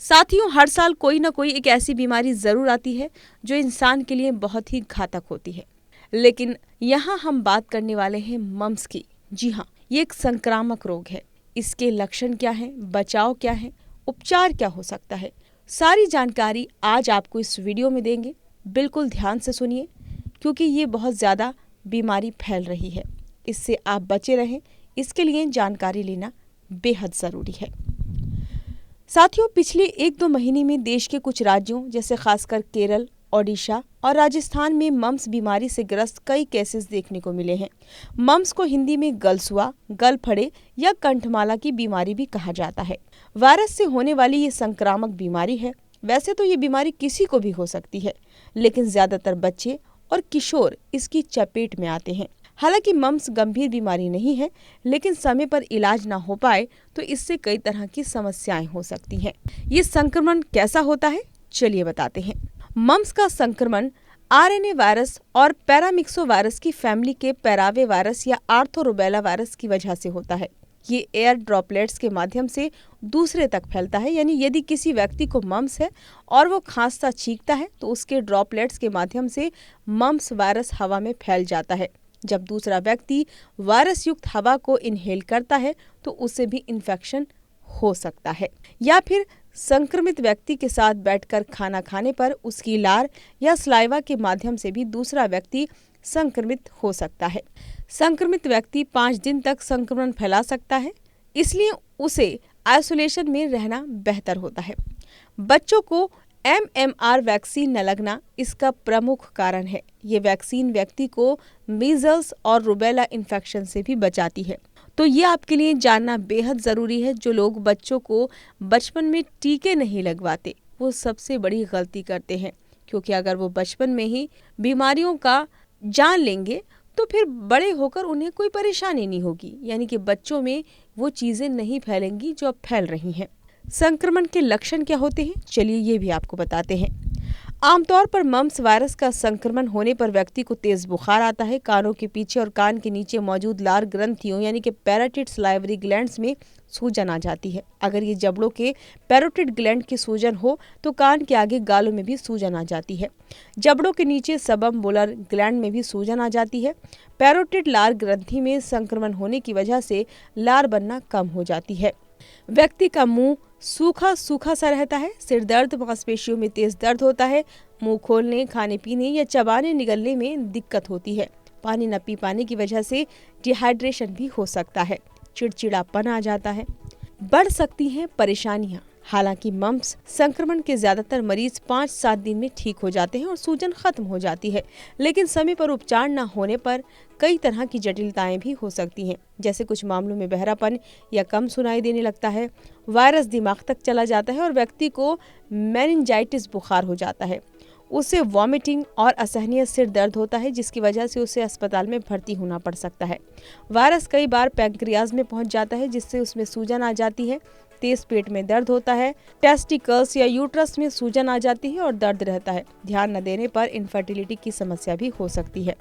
साथियों, हर साल कोई ना कोई एक ऐसी बीमारी जरूर आती है जो इंसान के लिए बहुत ही घातक होती है। लेकिन यहाँ हम बात करने वाले हैं मम्स की। जी हाँ, ये एक संक्रामक रोग है। इसके लक्षण क्या हैं, बचाव क्या है, उपचार क्या हो सकता है, सारी जानकारी आज आपको इस वीडियो में देंगे। बिल्कुल ध्यान से सुनिए, क्योंकि ये बहुत ज़्यादा बीमारी फैल रही है। इससे आप बचे रहें, इसके लिए जानकारी लेना बेहद ज़रूरी है। साथियों, पिछले 1-2 महीने में देश के कुछ राज्यों जैसे खासकर केरल, ओडिशा और राजस्थान में मम्स बीमारी से ग्रस्त कई केसेस देखने को मिले हैं। मम्स को हिंदी में गलसुआ, गलफड़े या कंठमाला की बीमारी भी कहा जाता है। वायरस से होने वाली ये संक्रामक बीमारी है। वैसे तो ये बीमारी किसी को भी हो सकती है, लेकिन ज्यादातर बच्चे और किशोर इसकी चपेट में आते हैं। हालांकि मम्स गंभीर बीमारी नहीं है, लेकिन समय पर इलाज ना हो पाए तो इससे कई तरह की समस्याएं हो सकती हैं। ये संक्रमण कैसा होता है, चलिए बताते हैं। मम्स का संक्रमण आरएनए वायरस और पैरामिक्सो वायरस की फैमिली के पैरावे वायरस या आर्थो रूबेला वायरस की वजह से होता है। ये एयर ड्रॉपलेट्स के माध्यम से दूसरे तक फैलता है। यानी यदि किसी व्यक्ति को मम्स है और वो खांसता छींकता है तो उसके ड्रॉपलेट्स के माध्यम से मम्स वायरस हवा में फैल जाता है। जब दूसरा व्यक्ति वायरस युक्त हवा को इनहेल करता है तो उससे भी इन्फेक्शन हो सकता है। या फिर संक्रमित व्यक्ति के साथ बैठकर खाना खाने पर उसकी लार या स्लाइवा के माध्यम से भी दूसरा व्यक्ति संक्रमित हो सकता है। संक्रमित व्यक्ति 5 दिन तक संक्रमण फैला सकता है, इसलिए उसे आइसोलेशन में रहना बेहतर होता है। बच्चों को MMR वैक्सीन न लगना इसका प्रमुख कारण है। ये वैक्सीन व्यक्ति को मीजल्स और रूबेला इन्फेक्शन से भी बचाती है। तो ये आपके लिए जानना बेहद ज़रूरी है। जो लोग बच्चों को बचपन में टीके नहीं लगवाते वो सबसे बड़ी गलती करते हैं, क्योंकि अगर वो बचपन में ही बीमारियों का जान लेंगे तो फिर बड़े होकर उन्हें कोई परेशानी नहीं होगी। यानी कि बच्चों में वो चीज़ें नहीं फैलेंगी जो अब फैल रही हैं। संक्रमण के लक्षण क्या होते हैं, चलिए ये भी आपको बताते हैं। आमतौर पर मम्स वायरस का संक्रमण होने पर व्यक्ति को तेज बुखार आता है। कानों के पीछे और कान के नीचे मौजूद लार ग्रंथियों यानी कि पैराटिड सलाइवरी ग्लैंड्स में सूजन आ जाती है। अगर ये जबड़ों के पैरोटिड ग्लैंड की सूजन हो तो कान के आगे गालों में भी सूजन आ जाती है। जबड़ों के नीचे सबम बुलर ग्लैंड में भी सूजन आ जाती है। पैरोटिड लार ग्रंथि में संक्रमण होने की वजह से लार बनना कम हो जाती है। व्यक्ति का मुंह सूखा सूखा सा रहता है। सिर दर्द, मांसपेशियों में तेज दर्द होता है। मुंह खोलने, खाने पीने या चबाने निगलने में दिक्कत होती है। पानी न पी पाने की वजह से डिहाइड्रेशन भी हो सकता है। चिड़चिड़ापन आ जाता है। बढ़ सकती हैं परेशानियां। हालांकि मम्स संक्रमण के ज्यादातर मरीज 5-7 दिन में ठीक हो जाते हैं और सूजन खत्म हो जाती है, लेकिन समय पर उपचार न होने पर कई तरह की जटिलताएं भी हो सकती हैं। जैसे कुछ मामलों में बहरापन या कम सुनाई देने लगता है, वायरस दिमाग तक चला जाता है और व्यक्ति को मेनिंजाइटिस बुखार हो जाता है। उसे वॉमिटिंग और असहनीय सिर दर्द होता है, जिसकी वजह से उसे अस्पताल में भर्ती होना पड़ सकता है। वायरस कई बार पैंक्रियाज में पहुंच जाता है, जिससे उसमें सूजन आ जाती है। तेज पेट में दर्द होता है। टेस्टिकल्स या यूट्रस में सूजन आ जाती है और दर्द रहता है। ध्यान न देने पर इनफर्टिलिटी की समस्या भी हो सकती है।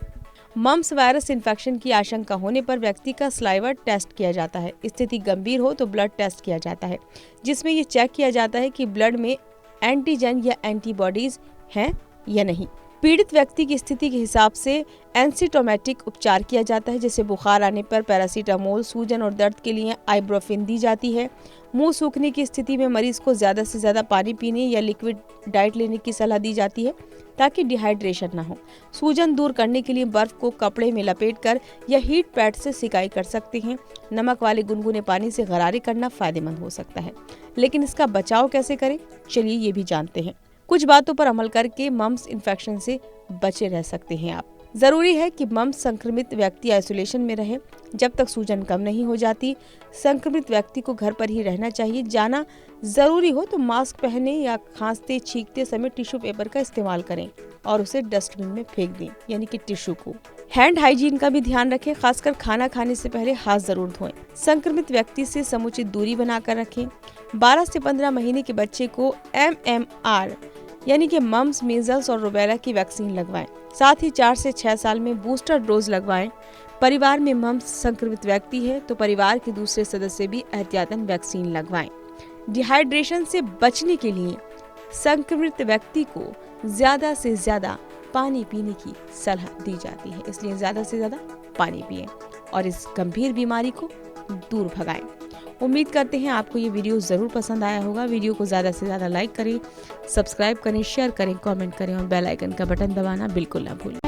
मम्स वायरस इन्फेक्शन की आशंका होने पर व्यक्ति का स्लाइवा टेस्ट किया जाता है। स्थिति गंभीर हो तो ब्लड टेस्ट किया जाता है, जिसमें ये चेक किया जाता है कि ब्लड में एंटीजन या एंटीबॉडीज हैं या नहीं। पीड़ित व्यक्ति की स्थिति के हिसाब से एंसीटोमेटिक उपचार किया जाता है, जैसे बुखार आने पर पैरासीटामोल, सूजन और दर्द के लिए आइब्रोफिन दी जाती है। मुंह सूखने की स्थिति में मरीज को ज्यादा से ज्यादा पानी पीने या लिक्विड डाइट लेने की सलाह दी जाती है, ताकि डिहाइड्रेशन न हो। सूजन दूर करने के लिए बर्फ को कपड़े में लपेटकर या हीट पैड से सिकाई कर सकते हैं। नमक वाले गुनगुने पानी से गरारे करना फायदेमंद हो सकता है। लेकिन इसका बचाव कैसे करें, चलिए ये भी जानते हैं। कुछ बातों पर अमल करके मम्स इन्फेक्शन से बचे रह सकते हैं आप। जरूरी है कि मम्स संक्रमित व्यक्ति आइसोलेशन में रहे जब तक सूजन कम नहीं हो जाती। संक्रमित व्यक्ति को घर पर ही रहना चाहिए। जाना जरूरी हो तो मास्क पहने या खांसते छींकते समय टिश्यू पेपर का इस्तेमाल करें और उसे डस्टबिन में फेंक दें, यानी कि टिश्यू को। हैंड हाइजीन का भी ध्यान रखें, खासकर खाना खाने से पहले हाथ जरूर धोएं। संक्रमित व्यक्ति से समुचित दूरी बनाकर रखें। 12 से 15 महीने के बच्चे को MMR यानी कि मम्स, मीजल्स और रूबेला की वैक्सीन लगवाएं। साथ ही 4 से 6 साल में बूस्टर डोज लगवाएं। परिवार में मम्स संक्रमित व्यक्ति है तो परिवार के दूसरे सदस्य भी एहतियातन वैक्सीन लगवाएं। डिहाइड्रेशन से बचने के लिए संक्रमित व्यक्ति को ज्यादा से ज्यादा पानी पीने की सलाह दी जाती है, इसलिए ज्यादा से ज्यादा पानी पिएं और इस गंभीर बीमारी को दूर भगाएं। उम्मीद करते हैं आपको ये वीडियो ज़रूर पसंद आया होगा। वीडियो को ज़्यादा से ज़्यादा लाइक करें, सब्सक्राइब करें, शेयर करें, कमेंट करें और बेल आइकन का बटन दबाना बिल्कुल ना भूलें।